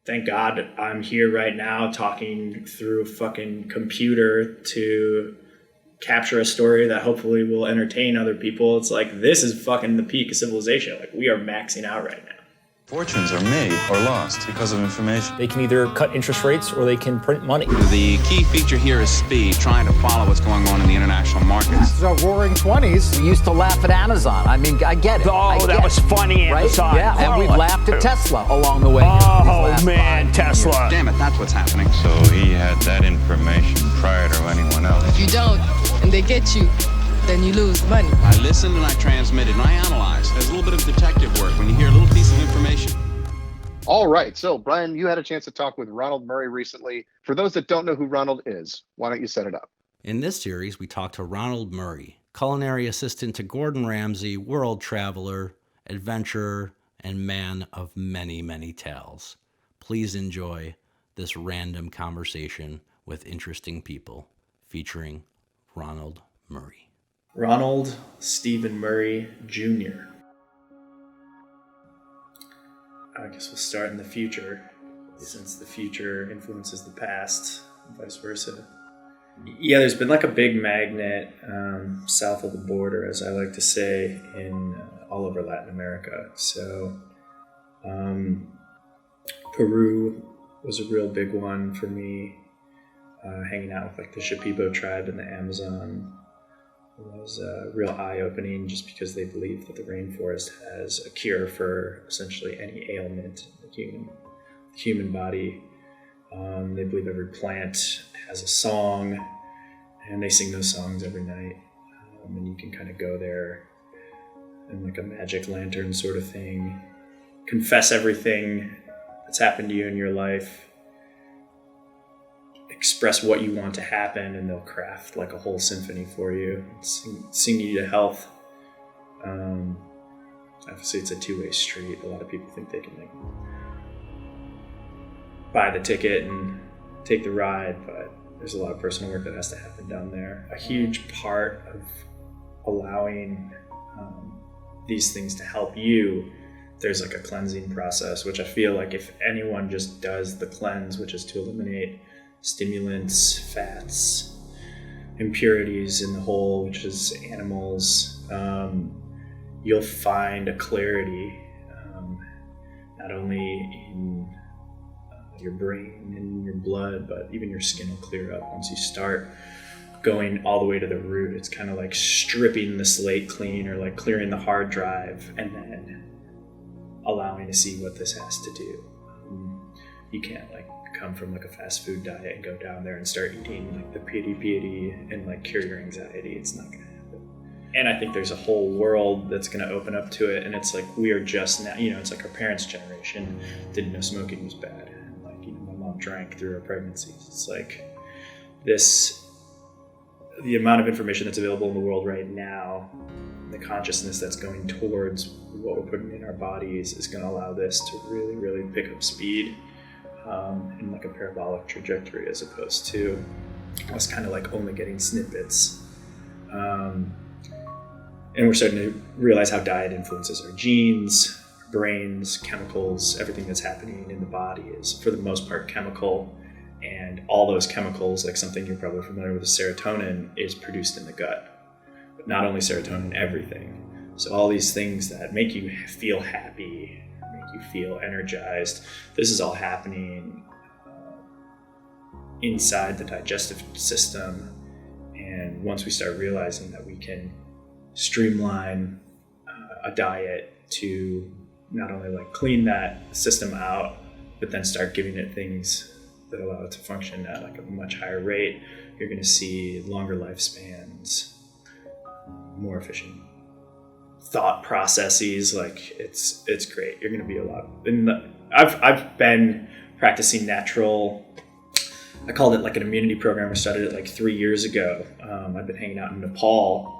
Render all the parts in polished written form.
thank God I'm here right now talking through a fucking computer to capture a story that hopefully will entertain other people. It's like, this is fucking the peak of civilization. Like, we are maxing out right now. Fortunes are made or lost because of information. They can either cut interest rates or they can print money. The key feature here is speed, trying to follow what's going on in the international markets. The roaring 20s. We used to laugh at Amazon. I mean, I get it. That was funny, Amazon. Right? Yeah, and we've laughed at Tesla along the way. Oh, man, Tesla. Damn it, that's what's happening. So he had that information prior to anyone else. If you don't, and they get you, then you lose money. I listened and I transmitted and I analyzed. There's a little bit of detective work when you hear a little piece of information. All right. So, Brian, you had a chance to talk with Ronald Murray recently. For those that don't know who Ronald is, why don't you set it up? In this series, we talked to Ronald Murray, culinary assistant to Gordon Ramsay, world traveler, adventurer, and man of many, many tales. Please enjoy this random conversation with interesting people featuring Ronald Murray. Ronald Stephen Murray Jr. I guess we'll start in the future, since the future influences the past, and vice versa. Yeah, there's been like a big magnet south of the border, as I like to say, in all over Latin America. So Peru was a real big one for me. Hanging out with like the Shipibo tribe in the Amazon was real eye-opening, just because they believe that the rainforest has a cure for essentially any ailment in the human body. They believe every plant has a song, and they sing those songs every night. And you can kind of go there and like a magic lantern sort of thing, confess everything that's happened to you in your life, express what you want to happen, and they'll craft like a whole symphony for you, sing you to health. Obviously it's a two-way street. A lot of people think they can like buy the ticket and take the ride, but there's a lot of personal work that has to happen down there. A huge part of allowing these things to help you, there's like a cleansing process, which I feel like if anyone just does the cleanse, which is to eliminate stimulants, fats, impurities in the whole, which is animals, you'll find a clarity, not only in your brain and your blood, but even your skin will clear up once you start going all the way to the root. It's kind of like stripping the slate clean, or like clearing the hard drive and then allowing to see what this has to do. You can't like come from like a fast food diet and go down there and start eating like the piety and like cure your anxiety. It's not gonna happen. And I think there's a whole world that's gonna open up to it, and it's like we are just now, it's like our parents' generation didn't know smoking was bad, and like my mom drank through her pregnancies. It's like the amount of information that's available in the world right now, the consciousness that's going towards what we're putting in our bodies is going to allow this to really, really pick up speed in like a parabolic trajectory, as opposed to us kind of like only getting snippets. And we're starting to realize how diet influences our genes, our brains, chemicals. Everything that's happening in the body is, for the most part, chemical. And all those chemicals, like something you're probably familiar with, serotonin, is produced in the gut. But not only serotonin, everything. So all these things that make you feel happy, make you feel energized, this is all happening inside the digestive system. And once we start realizing that we can streamline a diet to not only like clean that system out, but then start giving it things that allow it to function at like a much higher rate, you're going to see longer lifespans, more efficient thought processes. Like it's great. You're going to be a lot. I've been practicing natural. I called it like an immunity program. I started it like 3 years ago. I've been hanging out in Nepal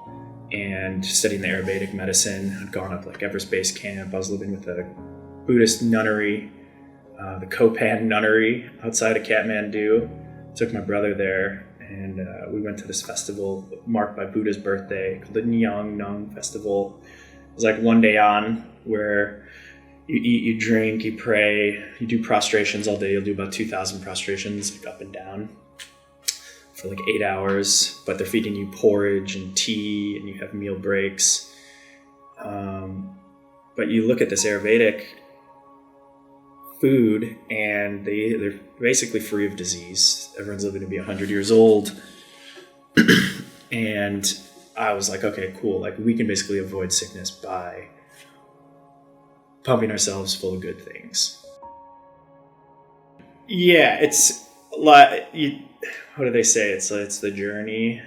and studying the Ayurvedic medicine. I'd gone up like Everest Base Camp. I was living with a Buddhist nunnery, the Kopan nunnery outside of Kathmandu. Took my brother there, and we went to this festival marked by Buddha's birthday called the Nyang Nung Festival. It was like one day on, where You eat, you drink, you pray, you do prostrations all day. You'll do about 2,000 prostrations, like up and down, for like 8 hours. But they're feeding you porridge and tea, and you have meal breaks. But you look at this Ayurvedic food, and they're basically free of disease. Everyone's living to be 100 years old. And I was like, okay, cool. Like, we can basically avoid sickness by pumping ourselves full of good things. Yeah, it's like, what do they say? It's the journey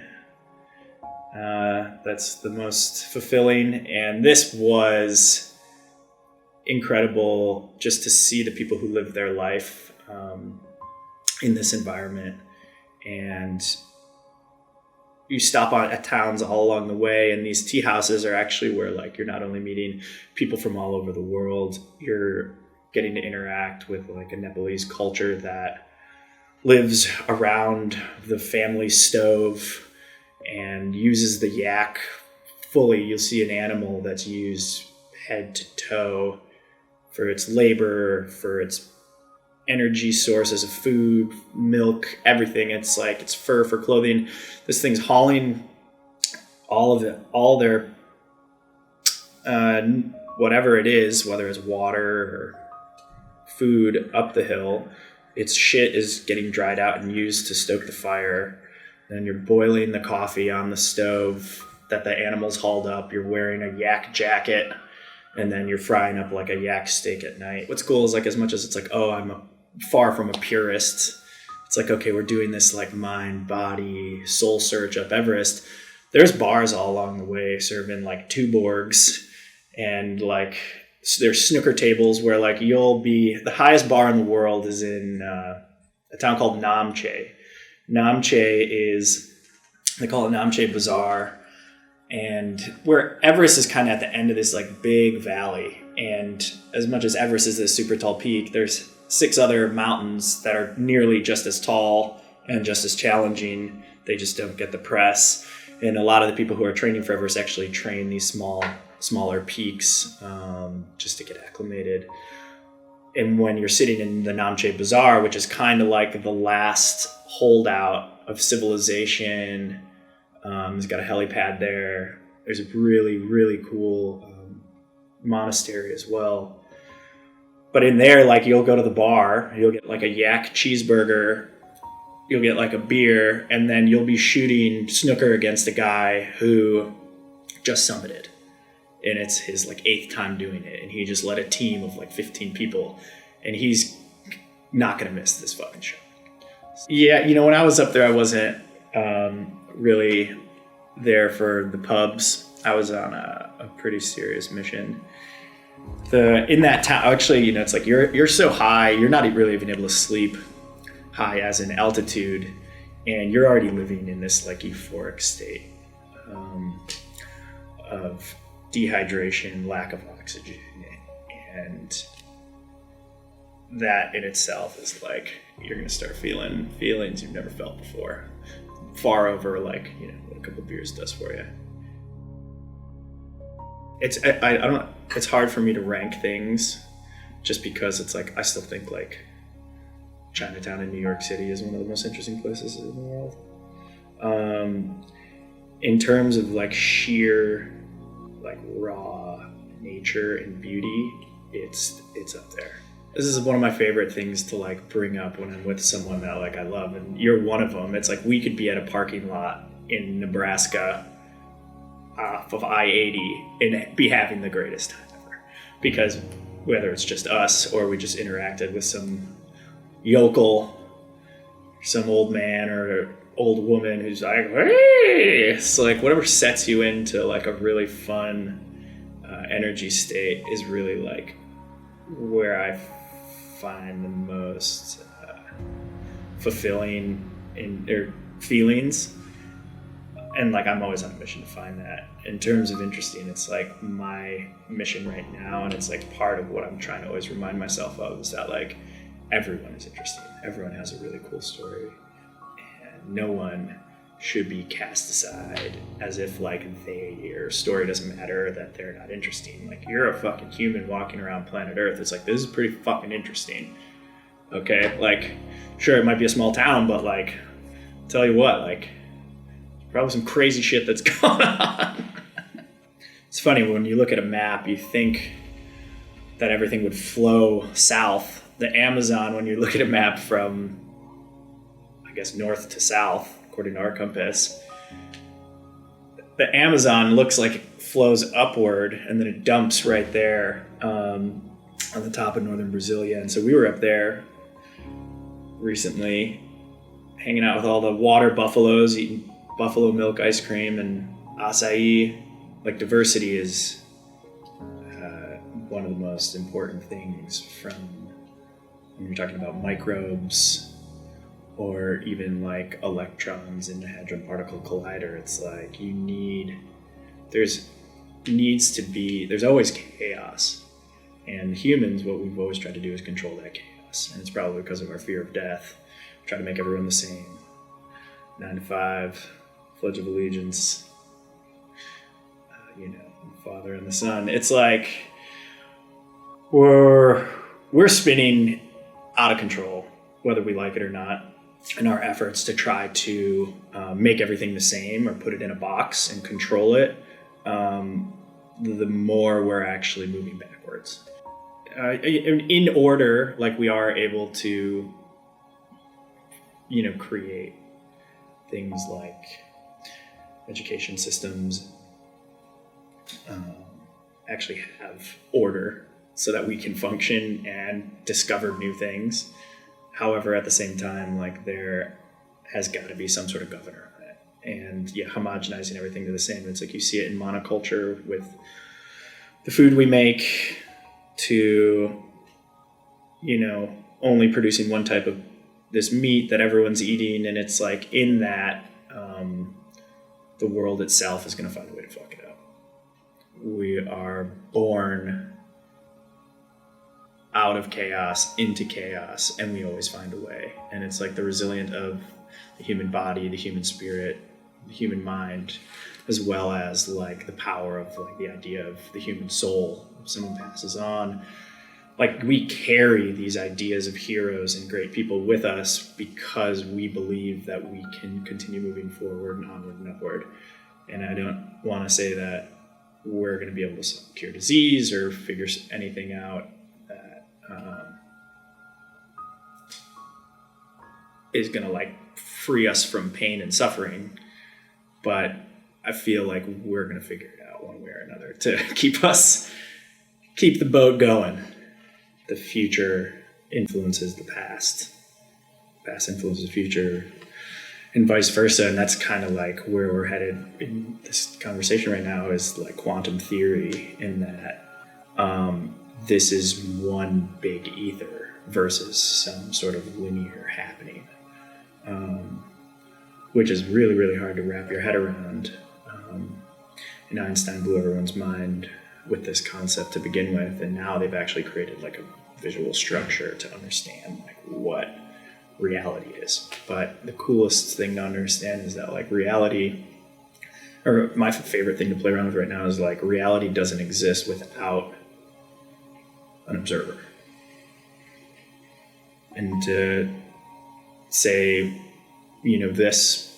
that's the most fulfilling. And this was incredible, just to see the people who live their life in this environment. And you stop at towns all along the way, and these tea houses are actually where, like, you're not only meeting people from all over the world, you're getting to interact with like a Nepalese culture that lives around the family stove and uses the yak fully. You'll see an animal that's used head to toe for its labor, for its energy sources of food, milk, everything. It's like, it's fur for clothing. This thing's hauling all their whatever it is, whether it's water or food, up the hill. Its shit is getting dried out and used to stoke the fire. Then you're boiling the coffee on the stove that the animals hauled up. You're wearing a yak jacket, and then you're frying up like a yak steak at night. What's cool is, like, as much as it's like, oh, I'm far from a purist, it's like, okay, we're doing this like mind, body, soul search up Everest. There's bars all along the way serving like Tuborgs, and like there's snooker tables where like you'll be, the highest bar in the world is in a town called Namche. Namche is, they call it Namche Bazaar, and where Everest is kind of at the end of this like big valley. And as much as Everest is this super tall peak, there's 6 other mountains that are nearly just as tall and just as challenging. They just don't get the press. And a lot of the people who are training for Everest actually train these smaller peaks just to get acclimated. And when you're sitting in the Namche Bazaar, which is kind of like the last holdout of civilization, it's got a helipad there. There's a really, really cool monastery as well. But in there, like, you'll go to the bar, you'll get like a yak cheeseburger, you'll get like a beer, and then you'll be shooting snooker against a guy who just summited. And it's his like 8th time doing it. And he just led a team of like 15 people. And he's not going to miss this fucking show. Yeah, you know, when I was up there, I wasn't really there for the pubs. I was on a pretty serious mission. In that town, actually, you know, it's like you're so high, you're not really even able to sleep high as in altitude, and you're already living in this like euphoric state of dehydration, lack of oxygen, and that in itself is like, you're gonna start feeling feelings you've never felt before, far over like, you know, what a couple beers does for you. It's hard for me to rank things, just because it's like, I still think like Chinatown in New York City is one of the most interesting places in the world. In terms of like sheer like raw nature and beauty, it's up there. This is one of my favorite things to like bring up when I'm with someone that like I love, and you're one of them. It's like, we could be at a parking lot in Nebraska off of I-80 and be having the greatest time ever, because whether it's just us or we just interacted with some yokel, some old man or old woman who's like, hey, it's like whatever sets you into like a really fun energy state is really like where I find the most fulfilling feelings. And like, I'm always on a mission to find that. In terms of interesting, it's like my mission right now, and it's like part of what I'm trying to always remind myself of, is that like everyone is interesting. Everyone has a really cool story, and no one should be cast aside as if like their story doesn't matter, that they're not interesting. Like, you're a fucking human walking around planet Earth. It's like, this is pretty fucking interesting. Okay, like, sure, it might be a small town, but like, tell you what, like, probably some crazy shit that's going on. It's funny, when you look at a map, you think that everything would flow south. The Amazon, when you look at a map from, I guess, north to south, according to our compass, the Amazon looks like it flows upward, and then it dumps right there on the top of northern Brasilia. And so we were up there recently, hanging out with all the water buffaloes, eating buffalo milk ice cream and acai. Like, diversity is one of the most important things, from when you're talking about microbes or even like electrons in the Hadron Particle Collider. It's like, there's always chaos. And humans, what we've always tried to do is control that chaos. And it's probably because of our fear of death. We try to make everyone the same. 9 to 5, Pledge of Allegiance, Father and the Son. It's like, we're spinning out of control, whether we like it or not, in our efforts to try to make everything the same or put it in a box and control it. The more we're actually moving backwards. In order, like, we are able to, create things like education systems, actually have order so that we can function and discover new things. However, at the same time, like, there has got to be some sort of governor on it. And homogenizing everything to the same. It's like, you see it in monoculture with the food we make, to, only producing one type of this meat that everyone's eating. And it's like, in that, the world itself is going to find a way to fuck it up. We are born out of chaos into chaos, and we always find a way. And it's like the resilient of the human body, the human spirit, the human mind, as well as like the power of like the idea of the human soul. If someone passes on, like, we carry these ideas of heroes and great people with us because we believe that we can continue moving forward and onward and upward. And I don't want to say that we're going to be able to cure disease or figure anything out that is going to like free us from pain and suffering. But I feel like we're going to figure it out one way or another to keep the boat going. The future influences the past influences the future, and vice versa. And that's kind of like where we're headed in this conversation right now, is like quantum theory, in that this is one big ether versus some sort of linear happening, which is really, really hard to wrap your head around. And Einstein blew everyone's mind with this concept to begin with, and now they've actually created like a visual structure to understand like what reality is. But the coolest thing to understand is that like reality, or my favorite thing to play around with right now, is like reality doesn't exist without an observer. And to say, this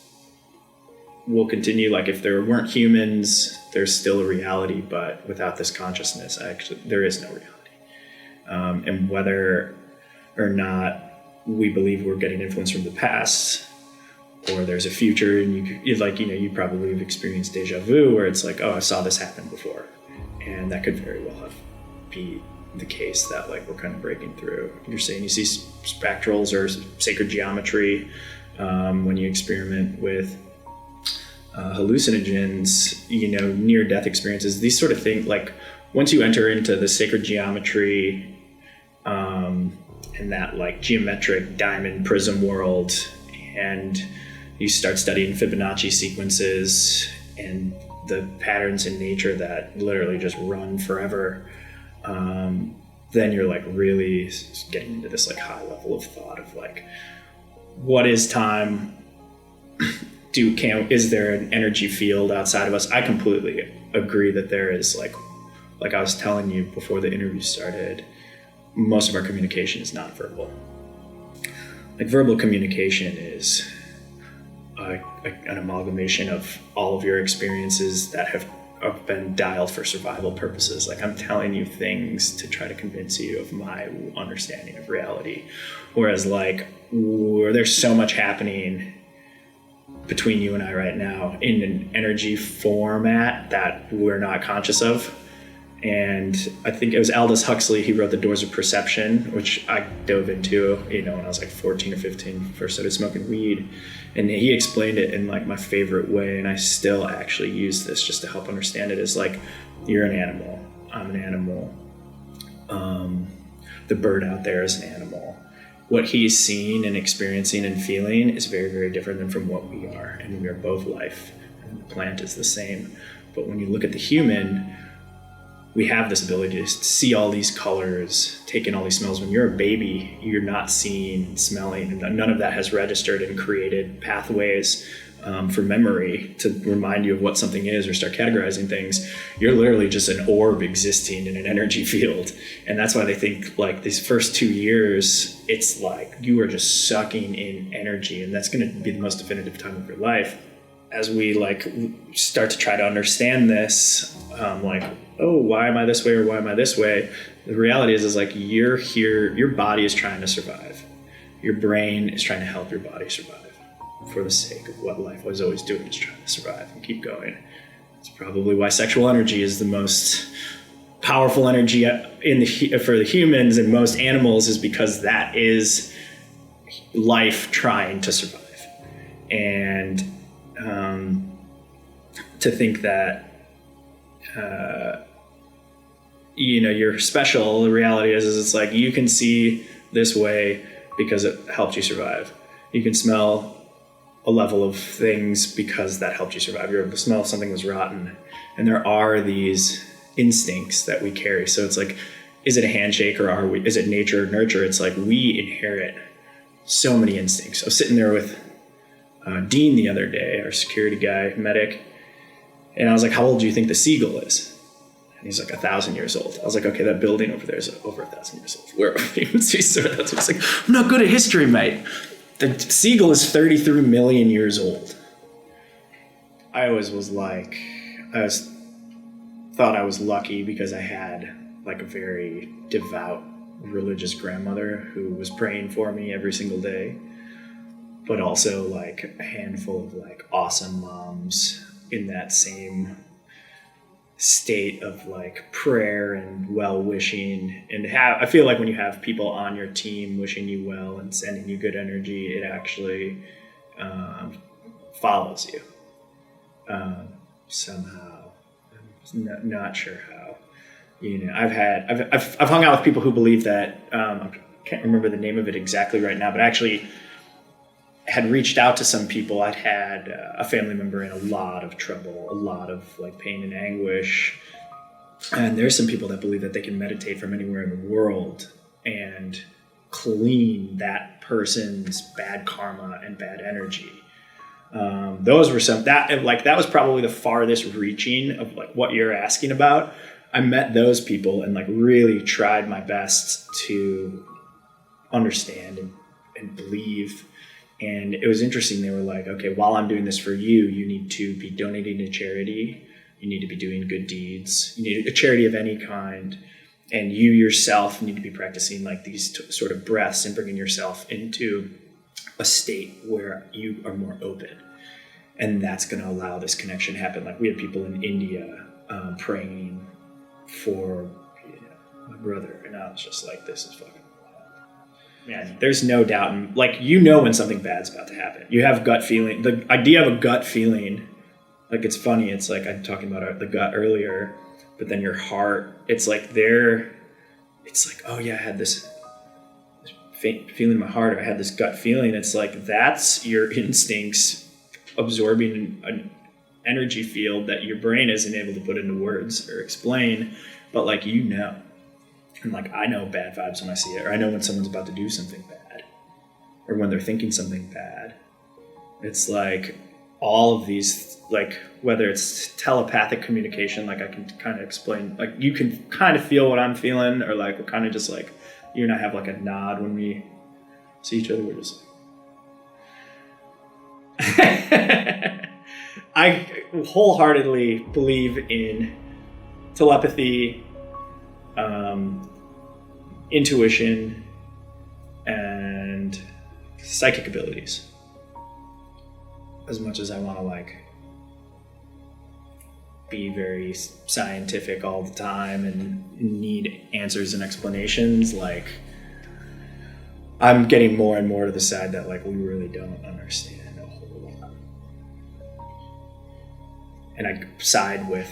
will continue, like if there weren't humans, there's still a reality, but without this consciousness, actually there is no reality. And whether or not we believe we're getting influence from the past, or there's a future, and you probably have experienced deja vu, where it's like, oh, I saw this happen before, and that could very well be the case that like we're kind of breaking through. You're saying you see spectrals or sacred geometry when you experiment with hallucinogens, near-death experiences, these sort of things. Like once you enter into the sacred geometry and that like geometric diamond prism world, and you start studying Fibonacci sequences and the patterns in nature that literally just run forever, then you're like really getting into this like high level of thought of like, what is time? is there an energy field outside of us? I completely agree that there is. Like I was telling you before the interview started, most of our communication is nonverbal. Like verbal communication is an amalgamation of all of your experiences that have been dialed for survival purposes. Like I'm telling you things to try to convince you of my understanding of reality. Whereas like there's so much happening between you and I right now in an energy format that we're not conscious of. And I think it was Aldous Huxley, he wrote The Doors of Perception, which I dove into, when I was like 14 or 15, first started smoking weed. And he explained it in like my favorite way, and I still actually use this just to help understand it, is like, you're an animal, I'm an animal. The bird out there is an animal. What he's seeing and experiencing and feeling is very, very different than from what we are, and we are both life, and the plant is the same. But when you look at the human, we have this ability to see all these colors, take in all these smells. When you're a baby, you're not seeing, smelling, and none of that has registered and created pathways for memory to remind you of what something is or start categorizing things. You're literally just an orb existing in an energy field. And that's why they think like these first 2 years, it's like you are just sucking in energy, and that's gonna be the most definitive time of your life. As we like start to try to understand this, like, oh, why am I this way or why am I this way? The reality is like you're here, your body is trying to survive. Your brain is trying to help your body survive for the sake of what life was always doing, is trying to survive and keep going. It's probably why sexual energy is the most powerful energy for the humans and most animals, is because that is life trying to survive. And to think that you're special, the reality is it's like you can see this way because it helped you survive. You can smell a level of things because that helped you survive. You're able to smell if something was rotten. And there are these instincts that we carry. So it's like, is it a handshake or is it nature or nurture? It's like we inherit so many instincts. I was sitting there with Dean the other day, our security guy, medic, and I was like, how old do you think the seagull is? And he's like 1,000 years old. I was like, okay, that building over there is over 1,000 years old. Where are we? That's like, I'm not good at history, mate. The seagull is 33 million years old. I always was like, thought I was lucky because I had like a very devout religious grandmother who was praying for me every single day, but also like a handful of like awesome moms in that same state of like prayer and well-wishing. And I feel like when you have people on your team wishing you well and sending you good energy, it actually follows you somehow. I'm not sure how. I've hung out with people who believe that I can't remember the name of it exactly right now, but actually had reached out to some people. I'd had a family member in a lot of trouble, a lot of like pain and anguish. And there's some people that believe that they can meditate from anywhere in the world and clean that person's bad karma and bad energy. Those were that was probably the farthest reaching of like what you're asking about. I met those people and like really tried my best to understand and believe. And it was interesting. They were like, okay, while I'm doing this for you, you need to be donating to charity. You need to be doing good deeds. You need a charity of any kind. And you yourself need to be practicing like these sort of breaths and bringing yourself into a state where you are more open. And that's going to allow this connection to happen. Like we had people in India praying for my brother. And I was just like, this is fucking man, there's no doubt. Like, when something bad's about to happen. You have gut feeling. The idea of a gut feeling, like, it's funny. It's like I'm talking about the gut earlier, but then your heart, it's like oh yeah, I had this faint feeling in my heart, or I had this gut feeling. It's like that's your instincts absorbing an energy field that your brain isn't able to put into words or explain, but like and like I know bad vibes when I see it, or I know when someone's about to do something bad, or when they're thinking something bad. It's like all of these, like whether it's telepathic communication, like I can kind of explain, like you can kind of feel what I'm feeling, or like we're kind of just like, you and I have like a nod when we see each other. We're just like, I wholeheartedly believe in telepathy, intuition, and psychic abilities. As much as I want to like be very scientific all the time and need answers and explanations, like I'm getting more and more to the side that like we really don't understand a whole lot. And I side with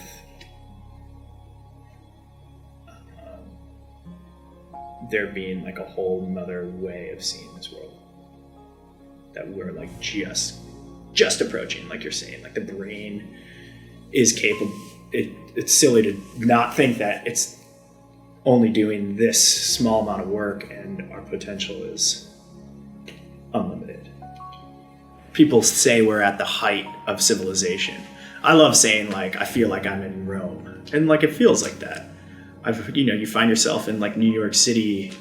there being like a whole nother way of seeing this world that we're like just approaching. Like you're saying, like the brain is capable. It's silly to not think that it's only doing this small amount of work and our potential is unlimited. People say we're at the height of civilization. I love saying like I feel like I'm in Rome, and like it feels like that. You find yourself in like New York City.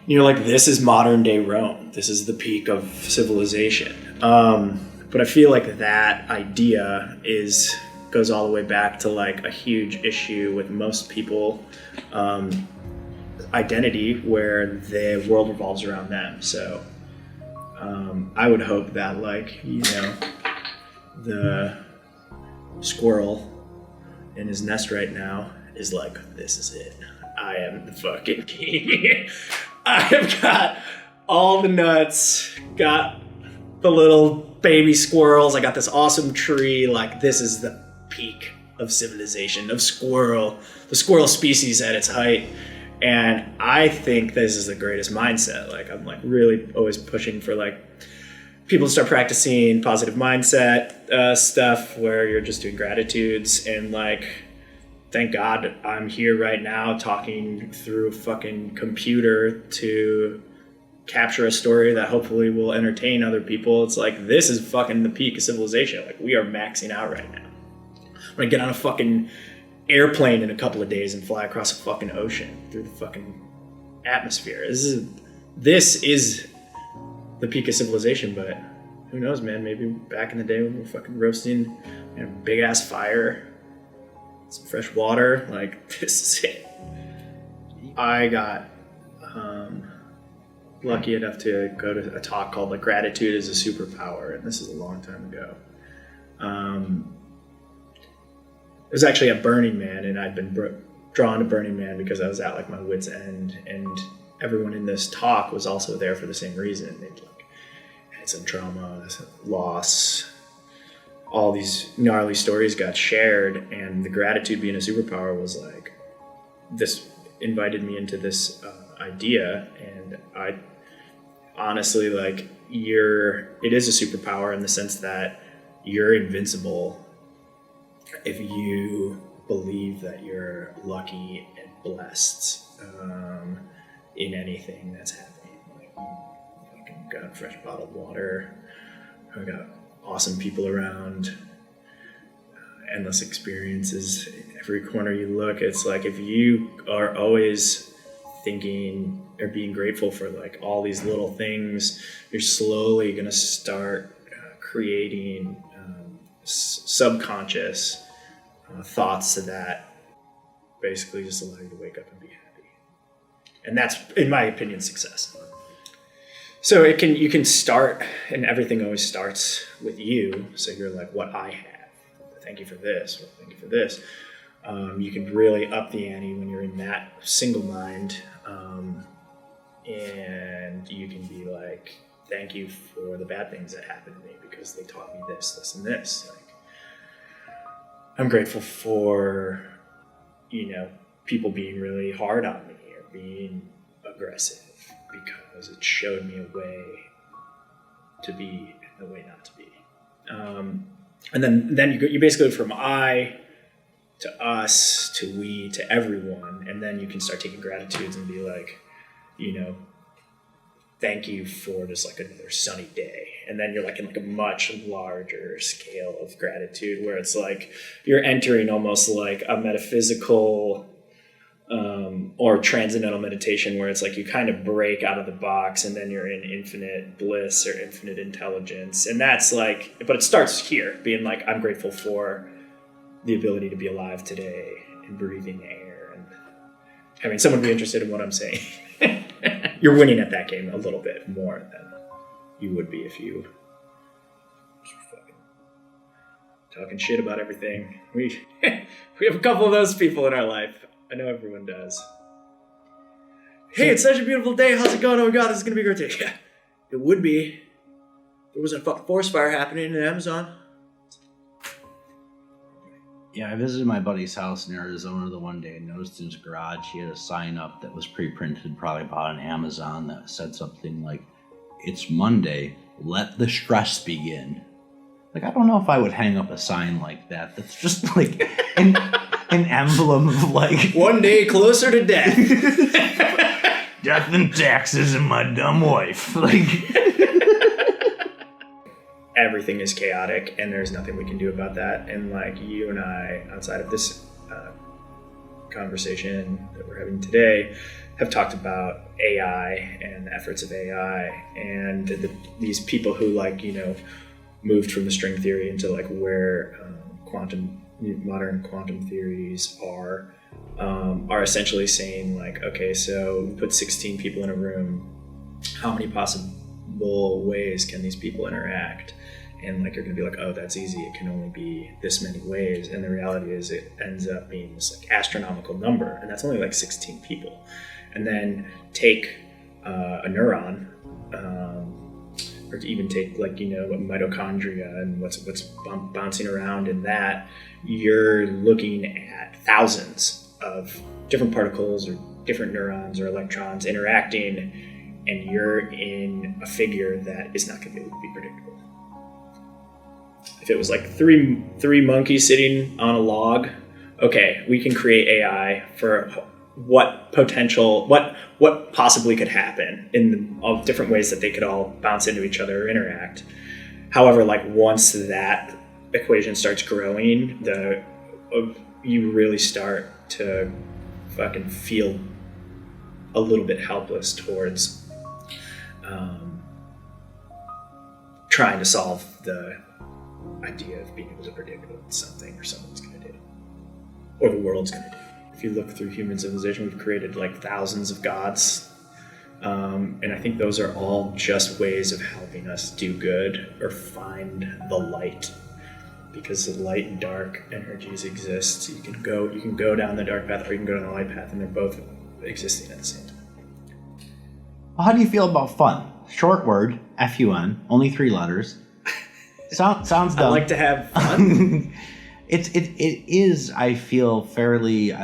You're like, this is modern day Rome. This is the peak of civilization. But I feel like that idea goes all the way back to like a huge issue with most people, identity, where the world revolves around them. So I would hope that like, the squirrel in his nest right now is like, this is it. I am the fucking king. I have got all the nuts, got the little baby squirrels. I got this awesome tree. Like, this is the peak of civilization, of squirrel, the squirrel species at its height. And I think this is the greatest mindset. Like, I'm like really always pushing for like people to start practicing positive mindset stuff where you're just doing gratitudes, and like, thank God I'm here right now talking through a fucking computer to capture a story that hopefully will entertain other people. It's like, this is fucking the peak of civilization. Like, we are maxing out right now. I'm gonna get on a fucking airplane in a couple of days and fly across a fucking ocean through the fucking atmosphere. This is the peak of civilization, but who knows, man? Maybe back in the day when we were fucking roasting in a big ass fire, some fresh water, like, this is it. I got lucky enough to go to a talk called like Gratitude is a Superpower, and this is a long time ago. It was actually at Burning Man, and I'd been drawn to Burning Man because I was at like my wit's end, and everyone in this talk was also there for the same reason. They'd like had some trauma, some loss, all these gnarly stories got shared, and the gratitude being a superpower was like, this invited me into this idea. And I honestly, like, it is a superpower in the sense that you're invincible if you believe that you're lucky and blessed in anything that's happening. Like, I've got fresh bottled water, I've got awesome people around, endless experiences. Every corner you look, it's like, if you are always thinking or being grateful for like all these little things, you're slowly going to start creating subconscious thoughts that basically just allow you to wake up and be happy. And that's, in my opinion, success. So you can start, and everything always starts with you. So you're like, what I have. Thank you for this. Well, thank you for this. You can really up the ante when you're in that single mind. And you can be like, thank you for the bad things that happened to me because they taught me this, this, and this. Like, I'm grateful for, people being really hard on me or being aggressive, because it showed me a way to be and a way not to be. And then you basically go from I to us to we to everyone, and then you can start taking gratitudes and be like, thank you for just like another sunny day, And then you're like in like a much larger scale of gratitude where it's like you're entering almost like a metaphysical or transcendental meditation where it's like you kind of break out of the box and then you're in infinite bliss or infinite intelligence. And that's like, but it starts here, being like, I'm grateful for the ability to be alive today and breathing air and having someone be interested in what I'm saying. You're winning at that game a little bit more than you would be if you fucking talking shit about everything. We have a couple of those people in our life. I know everyone does. Hey, it's such a beautiful day. How's it going? Oh my god, this is gonna be a great day. Yeah, it would be. There wasn't a fucking forest fire happening in the Amazon. Yeah, I visited my buddy's house in Arizona the one day and noticed in his garage he had a sign up that was pre-printed, probably bought on Amazon, that said something like, "It's Monday, let the stress begin." Like, I don't know if I would hang up a sign like that. That's just like an emblem of like... One day closer to death. Death and taxes and my dumb wife. Like... Everything is chaotic and there's nothing we can do about that. And like you and I, outside of this conversation that we're having today, have talked about AI and the efforts of AI and these people who like, you know, moved from the string theory into like where modern quantum theories are essentially saying like, okay, so we put 16 people in a room, how many possible ways can these people interact? And like you're gonna be like, oh, that's easy, it can only be this many ways. And the reality is it ends up being this like astronomical number, and that's only like 16 people. And then take a neuron, or to even take like, you know, mitochondria and what's bouncing around in that, you're looking at thousands of different particles or different neurons or electrons interacting, and you're in a figure that is not going to be able to be predictable. If it was like three monkeys sitting on a log, okay, we can create AI for what possibly could happen of different ways that they could all bounce into each other or interact. However, like once that equation starts growing, you really start to fucking feel a little bit helpless towards trying to solve the idea of being able to predict what something or someone's going to do, or the world's going to do. If you look through human civilization, we've created like thousands of gods. And I think those are all just ways of helping us do good or find the light. Because the light and dark energies exist. You can go down the dark path or you can go down the light path, and they're both existing at the same time. Well, how do you feel about fun? Short word, F-U-N, only 3 letters. Sounds dumb. I like to have fun. It is, I feel, fairly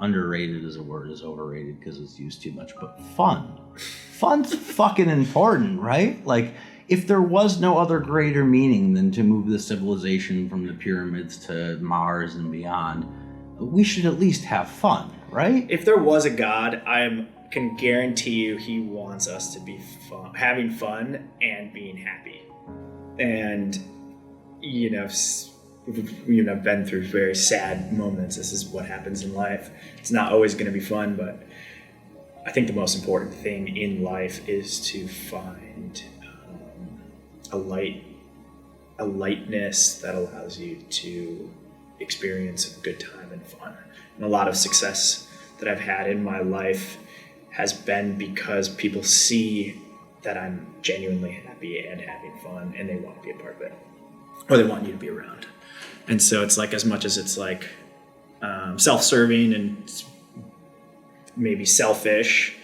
underrated as a word, is overrated because it's used too much, but fun's fucking important, right? Like, if there was no other greater meaning than to move the civilization from the pyramids to Mars and beyond, we should at least have fun, right? If there was a God, I can guarantee you he wants us to be having fun and being happy. And I've been through very sad moments. This is what happens in life. It's not always going to be fun, but I think the most important thing in life is to find a lightness that allows you to experience a good time and fun. And a lot of success that I've had in my life has been because people see that I'm genuinely happy and having fun, and they want to be a part of it, or they want you to be around. And so it's like, as much as it's like self-serving and maybe selfish,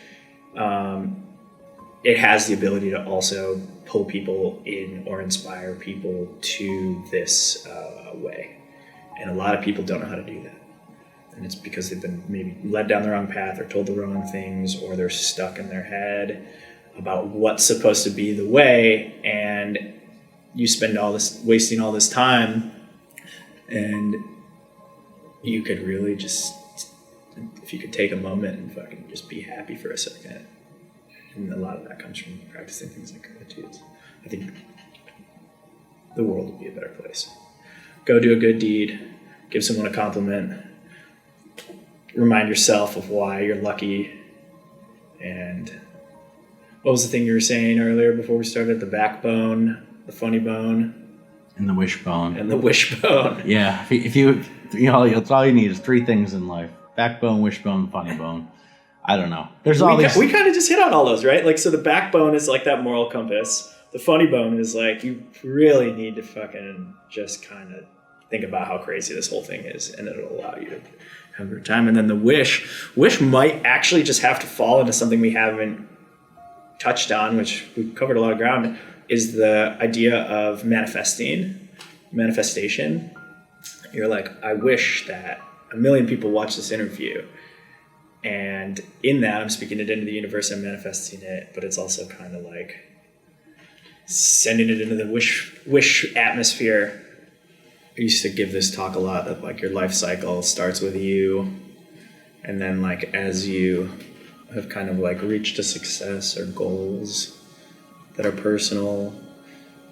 it has the ability to also pull people in or inspire people to this way. And a lot of people don't know how to do that. And it's because they've been maybe led down the wrong path or told the wrong things, or they're stuck in their head about what's supposed to be the way, and you spend wasting all this time, and you could really just, if you could take a moment and fucking just be happy for a second And a lot of that comes from practicing things like gratitude. I think the world would be a better place. Go do a good deed, give someone a compliment, remind yourself of why you're lucky. And what was the thing you were saying earlier before we started? The backbone, the funny bone, And the wishbone. and the wishbone. Yeah, if you it's all you need is 3 things in life: backbone, wishbone, funny bone. I don't know. There's all these. We kind of just hit on all those, right? Like, so the backbone is like that moral compass. The funny bone is like, you really need to fucking just kind of think about how crazy this whole thing is, and it'll allow you to have a good time. And then the wish might actually just have to fall into something we haven't touched on, which we've covered a lot of ground, is the idea of manifestation. You're like, I wish that 1 million people watch this interview. And in that, I'm speaking it into the universe and manifesting it, but it's also kind of like sending it into the wish atmosphere. I used to give this talk a lot that like your life cycle starts with you, and then like as you have kind of like reached a success or goals that are personal,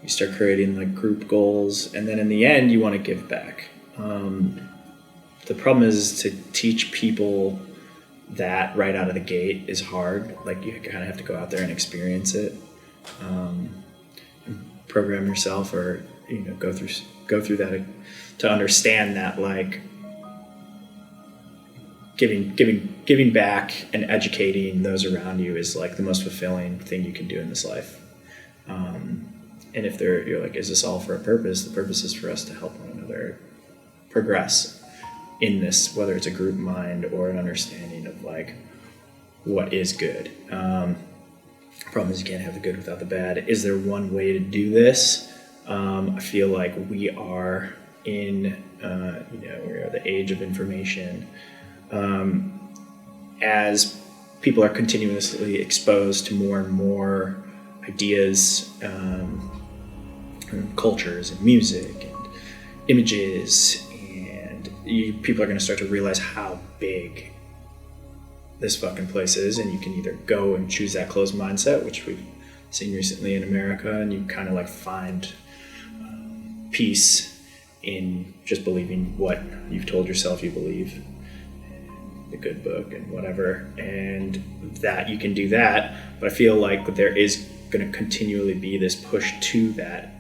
you start creating like group goals, and then in the end you want to give back. The problem is to teach people that right out of the gate is hard. Like you kind of have to go out there and experience it, program yourself, or go through that to understand that like giving back and educating those around you is like the most fulfilling thing you can do in this life. And if you're like, is this all for a purpose? The purpose is for us to help one another progress in this, whether it's a group mind or an understanding of like what is good. Problem is you can't have the good without the bad. Is there one way to do this? I feel like we are in we're the age of information. As people are continuously exposed to more and more ideas, and cultures and music and images, and people are going to start to realize how big this fucking place is, and you can either go and choose that closed mindset, which we've seen recently in America, and you kind of like find peace in just believing what you've told yourself you believe, the good book and whatever, and that you can do that. But I feel like there is going to continually be this push to that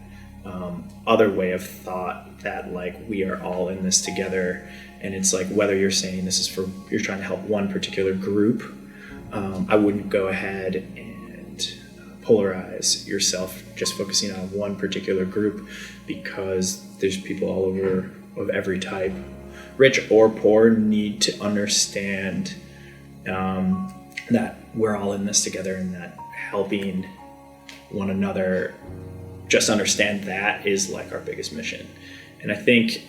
other way of thought, that like we are all in this together. And it's like, whether you're saying this is you're trying to help one particular group, I wouldn't go ahead and polarize yourself just focusing on one particular group, because there's people all over of every type, rich or poor, need to understand that we're all in this together, and that helping one another just understand that is like our biggest mission. And I think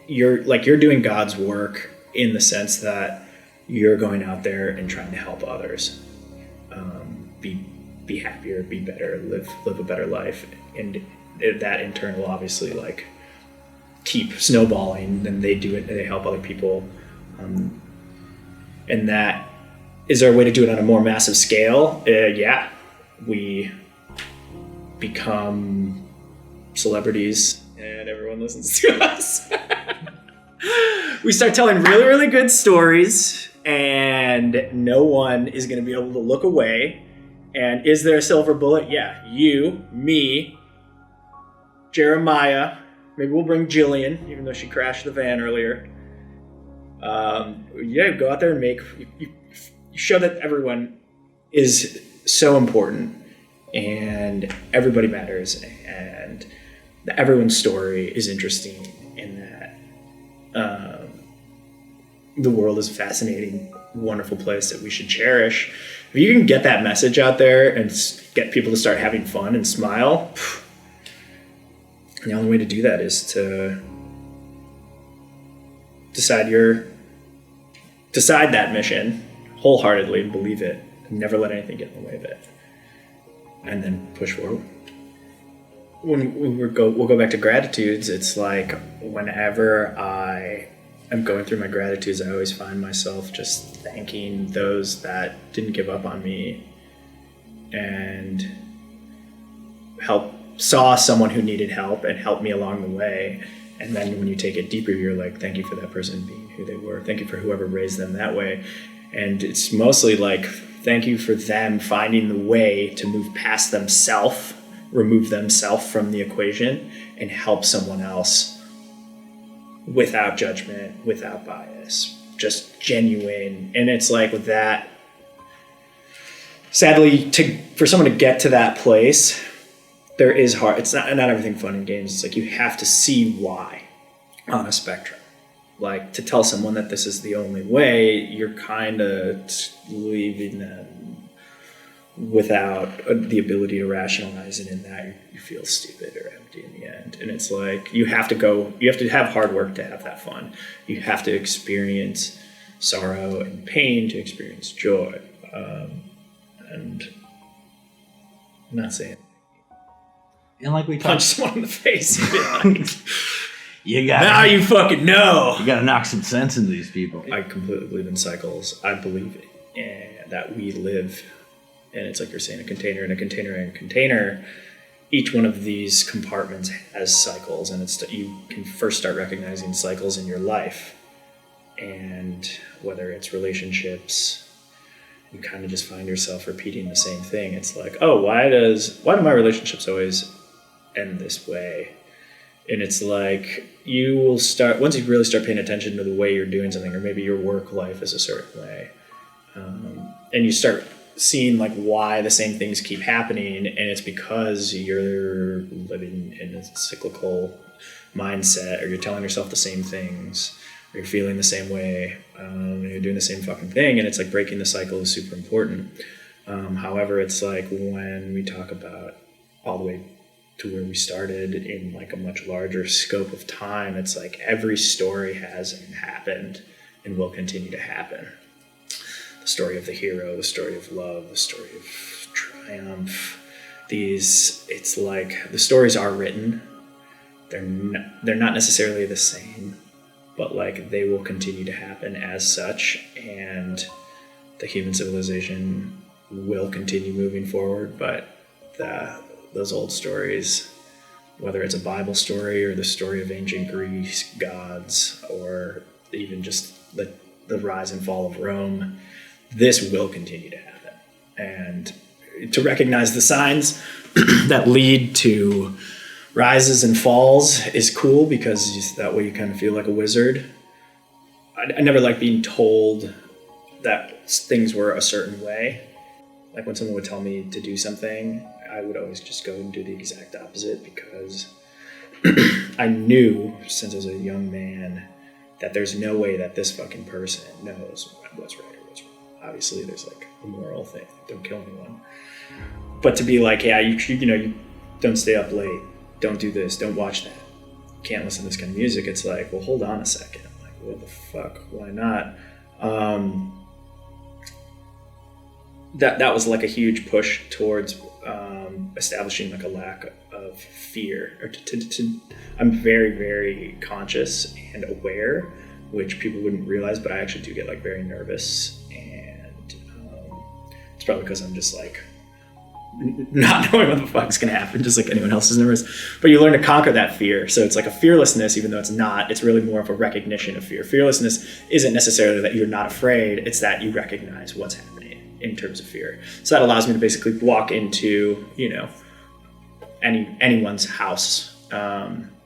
you're doing God's work in the sense that you're going out there and trying to help others be happier, be better, live a better life, and that in turn will obviously like keep snowballing. Then they do it, and they help other people, and that is there a way to do it on a more massive scale? Yeah, we become celebrities and everyone listens to us. We start telling really, really good stories, and no one is going to be able to look away. And is there a silver bullet? Yeah, you, me, Jeremiah, maybe we'll bring Jillian, even though she crashed the van earlier. Go out there and you show that everyone is so important, and everybody matters, and everyone's story is interesting, in that the world is a fascinating, wonderful place that we should cherish. If you can get that message out there and get people to start having fun and smile, the only way to do that is to decide that mission wholeheartedly and believe it, and never let anything get in the way of it, and then push forward. We'll go back to gratitudes. It's like whenever I am going through my gratitudes, I always find myself just thanking those that didn't give up on me, and saw someone who needed help and helped me along the way. And then when you take it deeper, you're like, thank you for that person being who they were. Thank you for whoever raised them that way. And it's mostly like, thank you for them finding the way to move past themselves, remove themselves from the equation, and help someone else without judgment, without bias, just genuine. And it's like with that, sadly, for someone to get to that place, there is hard. It's not everything fun and games. It's like you have to see why on a spectrum. Like to tell someone that this is the only way, you're kind of leaving them without the ability to rationalize it. In that you feel stupid or empty in the end. And it's like you have to have hard work to have that fun. You have to experience sorrow and pain to experience joy. And I'm not saying. And like we punch someone in the face. Like, you got now you fucking know. You got to knock some sense into these people. I completely believe in cycles. I believe that we live, and it's like you're saying, a container and a container and a container. Each one of these compartments has cycles, and you can first start recognizing cycles in your life, and whether it's relationships. You kind of just find yourself repeating the same thing. It's like, oh, why do my relationships always end this way? And it's like you will start, once you really start paying attention to the way you're doing something, or maybe your work life is a certain way, and you start seeing like why the same things keep happening, and it's because you're living in a cyclical mindset, or you're telling yourself the same things, or you're feeling the same way, and you're doing the same fucking thing, and it's like breaking the cycle is super important. However, it's like when we talk about all the way to where we started in like a much larger scope of time, it's like every story has happened and will continue to happen. The story of the hero, the story of love, the story of triumph. It's like the stories are written. They're not necessarily the same, but like they will continue to happen as such, and the human civilization will continue moving forward. But those old stories, whether it's a Bible story or the story of ancient Greece gods, or even just the rise and fall of Rome, this will continue to happen. And to recognize the signs that lead to rises and falls is cool, because that way you kind of feel like a wizard. I never liked being told that things were a certain way. Like when someone would tell me to do something, I would always just go and do the exact opposite, because I knew since I was a young man that there's no way that this fucking person knows what's right or what's wrong. Obviously there's like a moral thing, don't kill anyone. But to be like, yeah, you don't stay up late, don't do this, don't watch that, can't listen to this kind of music. It's like, well, hold on a second. Like, what the fuck? Why not? That was like a huge push towards establishing like a lack of fear. Or I'm very, very conscious and aware, which people wouldn't realize, but I actually do get like very nervous, and it's probably because I'm just like not knowing what the fuck's gonna happen, just like anyone else is nervous. But you learn to conquer that fear. So it's like a fearlessness, even though it's not. It's really more of a recognition of fear. Fearlessness isn't necessarily that you're not afraid. It's that you recognize what's happening in terms of fear. So that allows me to basically walk into, anyone's house,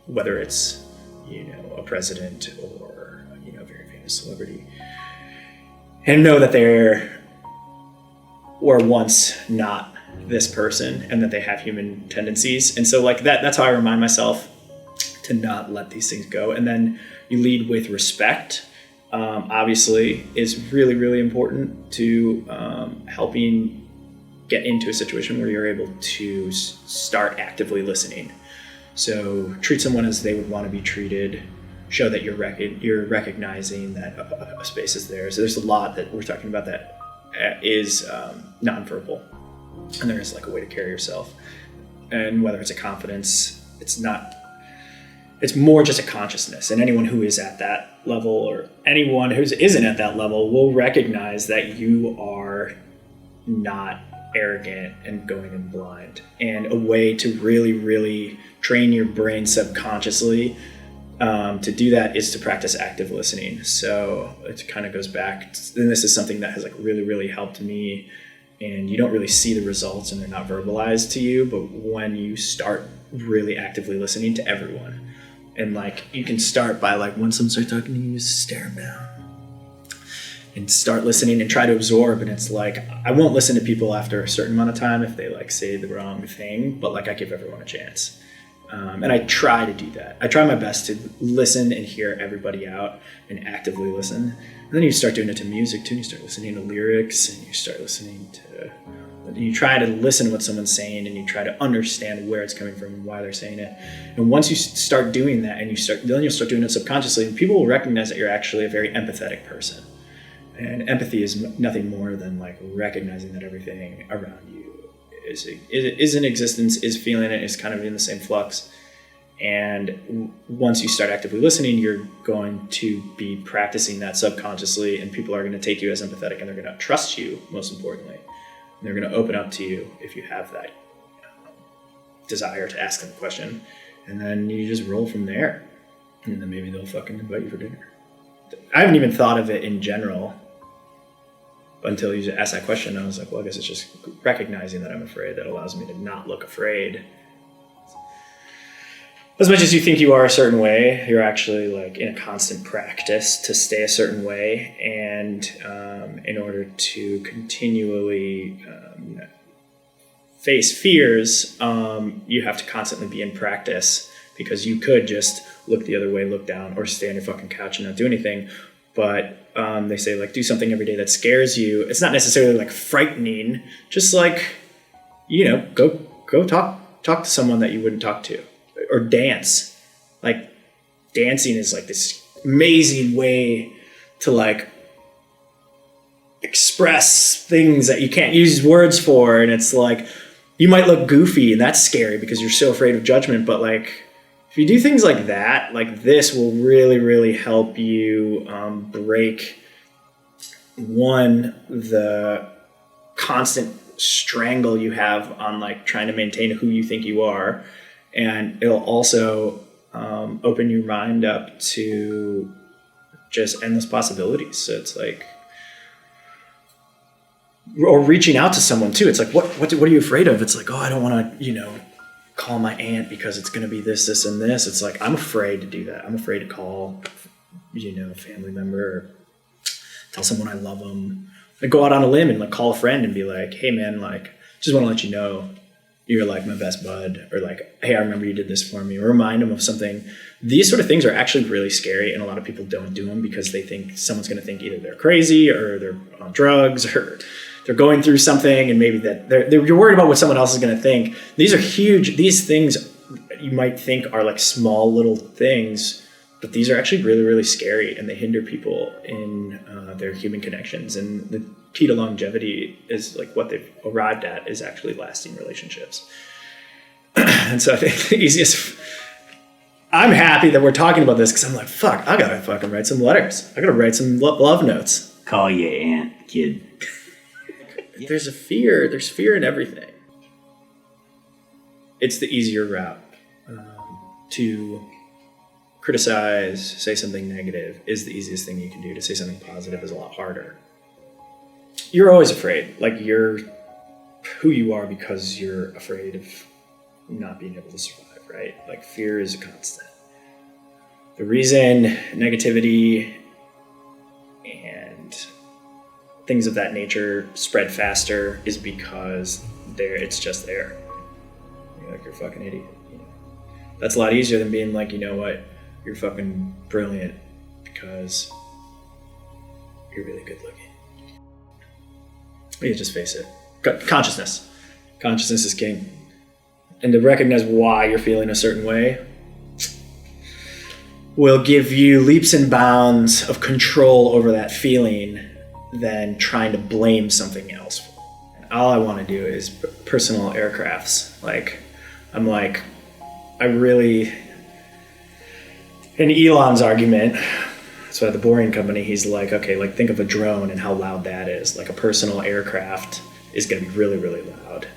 whether it's, a president or, a very famous celebrity, and know that they're were once not this person, and that they have human tendencies. And so like that's how I remind myself to not let these things go. And then you lead with respect, obviously is really, really important to helping get into a situation where you're able to start actively listening. So treat someone as they would want to be treated, show that you're recognizing that a space is there. So there's a lot that we're talking about that is nonverbal. And there is like a way to carry yourself. And whether it's a confidence, it's more just a consciousness. And anyone who is at that level, or anyone who isn't at that level, will recognize that you are not arrogant and going in blind. And a way to really, really train your brain subconsciously to do that is to practice active listening. So it kind of goes back, and this is something that has like really, really helped me. And you don't really see the results and they're not verbalized to you, but when you start really actively listening to everyone, and like you can start by like when someone starts talking to you, just stare them down and start listening and try to absorb. And it's like, I won't listen to people after a certain amount of time if they like say the wrong thing, but like I give everyone a chance. And I try to do that. I try my best to listen and hear everybody out and actively listen. And then you start doing it to music too. And you start listening to lyrics and you start listening to, you try to listen to what someone's saying and you try to understand where it's coming from and why they're saying it. And once you start doing that and then you'll start doing it subconsciously, and people will recognize that you're actually a very empathetic person. And empathy is nothing more than like recognizing that everything around you is in existence, is feeling it, is kind of in the same flux. And once you start actively listening, you're going to be practicing that subconsciously, and people are going to take you as empathetic, and they're going to trust you, most importantly. And they're going to open up to you if you have that desire to ask them a question. And then you just roll from there. And then maybe they'll fucking invite you for dinner. I haven't even thought of it in general until you asked that question. I was like, well, I guess it's just recognizing that I'm afraid that allows me to not look afraid. As much as you think you are a certain way, you're actually like in a constant practice to stay a certain way. And in order to continually face fears, you have to constantly be in practice, because you could just look the other way, look down, or stay on your fucking couch and not do anything. But they say like do something every day that scares you. It's not necessarily like frightening, just like, you know, go talk to someone that you wouldn't talk to, or dance. Like dancing is like this amazing way to like express things that you can't use words for. And it's like, you might look goofy and that's scary because you're so afraid of judgment, but like, if you do things like that, like this will really, really help you break, one, the constant strangle you have on like trying to maintain who you think you are. And it'll also open your mind up to just endless possibilities. So it's like, or reaching out to someone too. It's like, what are you afraid of? It's like, oh, I don't want to, call my aunt because it's going to be this, and this. It's like, I'm afraid to do that. I'm afraid to call, a family member, or tell someone I love them. I go out on a limb and like call a friend and be like, hey man, like, just want to let you know you're like my best bud, or like, hey, I remember you did this for me, or remind them of something. These sort of things are actually really scary, and a lot of people don't do them because they think someone's going to think either they're crazy or they're on drugs or they're going through something, and maybe that you're worried about what someone else is going to think. These are huge. These things you might think are like small little things, but these are actually really, really scary, and they hinder people in their human connections. And the key to longevity is like what they've arrived at is actually lasting relationships. And so I think the easiest, I'm happy that we're talking about this because I'm like, fuck, I gotta fucking write some letters. I gotta write some love notes. Call your aunt, kid. There's fear in everything. It's the easier route. To criticize, say something negative is the easiest thing you can do. To say something positive is a lot harder. You're always afraid. Like, you're who you are because you're afraid of not being able to survive, right? Like, fear is a constant. The reason negativity and things of that nature spread faster is because it's just there. You're like, you're a fucking idiot. That's a lot easier than being like, you know what, you're fucking brilliant because you're really good looking. You just face it. Consciousness is king. And to recognize why you're feeling a certain way will give you leaps and bounds of control over that feeling than trying to blame something else. All I want to do is personal aircrafts. Like, I'm like, in Elon's argument, so at the Boring Company, he's like, okay, like think of a drone and how loud that is. Like a personal aircraft is going to be really, really loud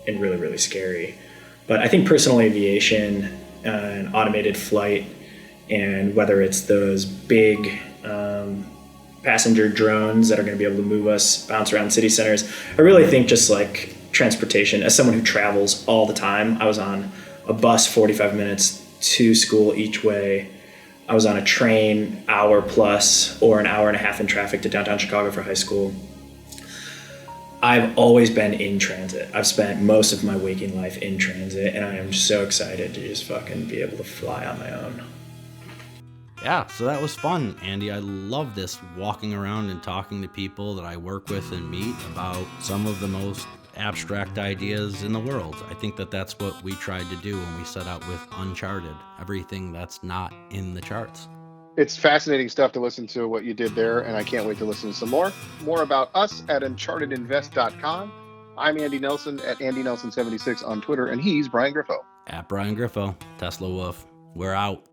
and really, really scary. But I think personal aviation and automated flight, and whether it's those big passenger drones that are going to be able to move us, bounce around city centers, I really think just like transportation, as someone who travels all the time, I was on a bus 45 minutes to school each way. I was on a train hour plus or an hour and a half in traffic to downtown Chicago for high school. I've always been in transit. I've spent most of my waking life in transit, and I am so excited to just fucking be able to fly on my own. Yeah, so that was fun, Andy. I love this, walking around and talking to people that I work with and meet about some of the most abstract ideas in the world. I think that that's what we tried to do when we set out with Uncharted, everything that's not in the charts. It's fascinating stuff to listen to what you did there, and I can't wait to listen to some more. More about us at unchartedinvest.com. I'm Andy Nelson at AndyNelson76 on Twitter, and he's Brian Griffo. At Brian Griffo, Tesla Wolf. We're out.